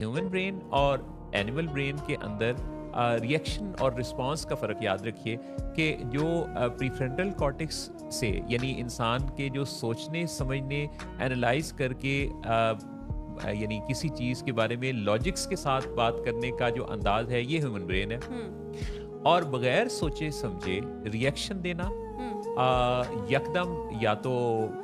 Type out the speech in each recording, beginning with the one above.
Human brain और animal brain के अंदर रिएक्शन और रिस्पांस का फ़र्क याद रखिए कि जो प्रीफ्रंटल कॉर्टेक्स से यानी इंसान के जो सोचने समझने एनालाइज करके यानी किसी चीज़ के बारे में लॉजिक्स के साथ बात करने का जो अंदाज है ये ह्यूमन ब्रेन है। और बगैर सोचे समझे रिएक्शन देना, यकदम या तो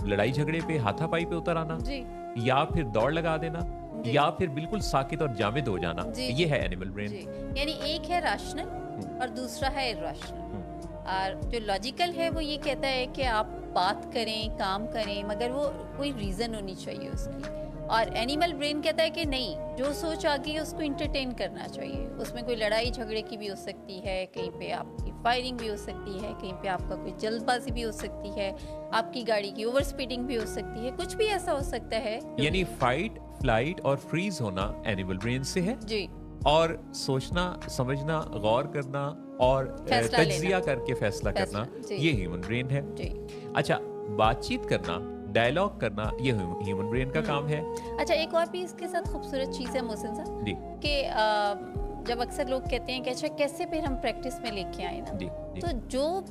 लड़ाई झगड़े पे हाथापाई पे उतर आना, जी, या फिर दौड़ लगा देना, जी, या फिर बिल्कुल साकित और जामिद हो जाना, जी, ये जी, है एनिमल ब्रेन। जी। यानी एक है रैशनल हम्म, और दूसरा है इरैशनल। हम्म, और जो लॉजिकल है वो ये कहता है कि आप बात करें, काम करें, मगर वो कोई रीज़न होनी चाहिए उसकी। और एनिमल ब्रेन कहता है कि नहीं, जो सोच आ गई है उसको इंटरटेन करना चाहिए। उसमें कोई लड़ाई झगड़े की भी हो सकती है, कहीं पे आपकी फायरिंग भी हो सकती है, कहीं पे आपका कोई जल्दबाजी भी हो सकती है, आपकी गाड़ी की ओवर स्पीडिंग भी हो सकती है, कुछ भी ऐसा हो सकता है यानी फाइट फ्लाइट और फ्रीज होना एनिमल ब्रेन से है, जी, और सोचना समझना गौर करना और फैसला तज्जिया लेना, करके फैसला फैसला, करना जी, ये ह्यूमन ब्रेन है। जी। अच्छा, बातचीत करना, डायलॉग करना ये ह्यूमन ब्रेन का काम है। अच्छा, एक और भी इसके साथ खूबसूरत चीज़ है मोहसिन साहब जी कि जब अक्सर लोग कहते हैं कि अच्छा कैसे फिर हम प्रैक्टिस में लेके आए ना, जी जी तो जो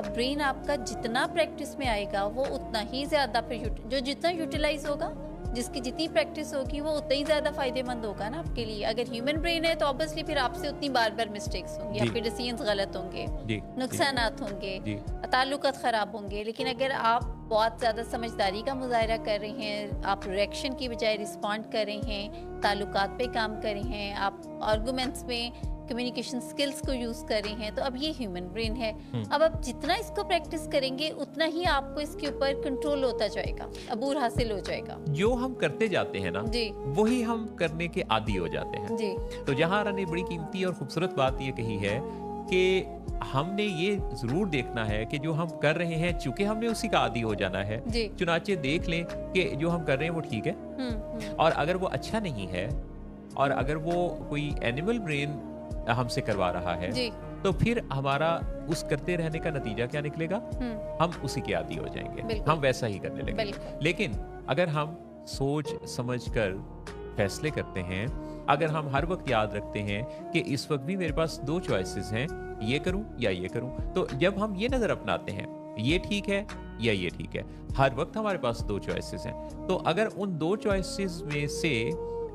ब्रेन आपका जितना प्रैक्टिस में आएगा वो उतना ही ज़्यादा फिर जो जितना यूटिलाइज होगा, जिसकी जितनी प्रैक्टिस होगी वो उतना ही ज़्यादा फायदेमंद होगा ना आपके लिए। अगर ह्यूमन ब्रेन है तो ऑब्वियसली फिर आपसे उतनी बार बार मिस्टेक्स होंगी, जी आपके डिसीजंस गलत होंगे, जी नुकसानात होंगे, जी ताल्लुकात ख़राब होंगे। लेकिन अगर आप बहुत ज़्यादा समझदारी का मुज़ाहरा कर रहे हैं, आप रिएक्शन की बजाय रिस्पॉन्ड कर रहे हैं, ताल्लुकात पे काम कर रहे हैं, आप आर्गूमेंट्स में कम्युनिकेशन स्किल्स को यूज़ कर रहे हैं, तो अब ये ह्यूमन ब्रेन है। अब आप जितना इसको प्रैक्टिस करेंगे उतना ही आपको इसके ऊपर कंट्रोल होता जाएगा, अबूर हासिल हो जाएगा। जो हम करते जाते हैं ना जी, वही हम करने के आदी हो जाते हैं। जी, तो जहां ने बड़ी कीमती और खूबसूरत बात ये कही है कि हमने ये जरूर देखना है कि जो हम कर रहे हैं चूंकि हमने उसी का आदी हो जाना है, जी। चुनाचे देख लें कि जो हम कर रहे हैं वो ठीक है, और अगर वो अच्छा नहीं है और अगर वो कोई एनिमल ब्रेन हमसे करवा रहा है, जी, तो फिर हमारा उस करते रहने का नतीजा क्या निकलेगा? हुँ, हम उसी के आदी हो जाएंगे, बिल्कुल। हम वैसा ही करने लगेंगे। बिल्कुल। लेकिन अगर हम सोच समझ कर फैसले करते हैं, अगर हम हर वक्त याद रखते हैं कि इस वक्त भी मेरे पास दो चॉइसेस हैं, ये करूं या ये करूं, तो जब हम ये नजर अपनाते हैं ये ठीक है या ये ठीक है, हर वक्त हमारे पास दो चॉइसेस हैं, तो अगर उन दो चॉइसेस में से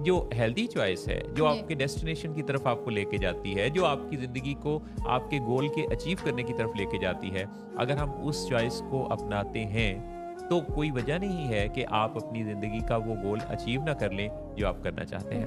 जो हेल्दी चॉइस है, जो जी। आपके डेस्टिनेशन की तरफ आपको लेके जाती है, जो आपकी ज़िंदगी को आपके गोल के अचीव करने की तरफ लेके जाती है, अगर हम उस चॉइस को अपनाते हैं तो कोई वजह नहीं है कि आप अपनी ज़िंदगी का वो गोल अचीव ना कर लें जो आप करना चाहते हैं।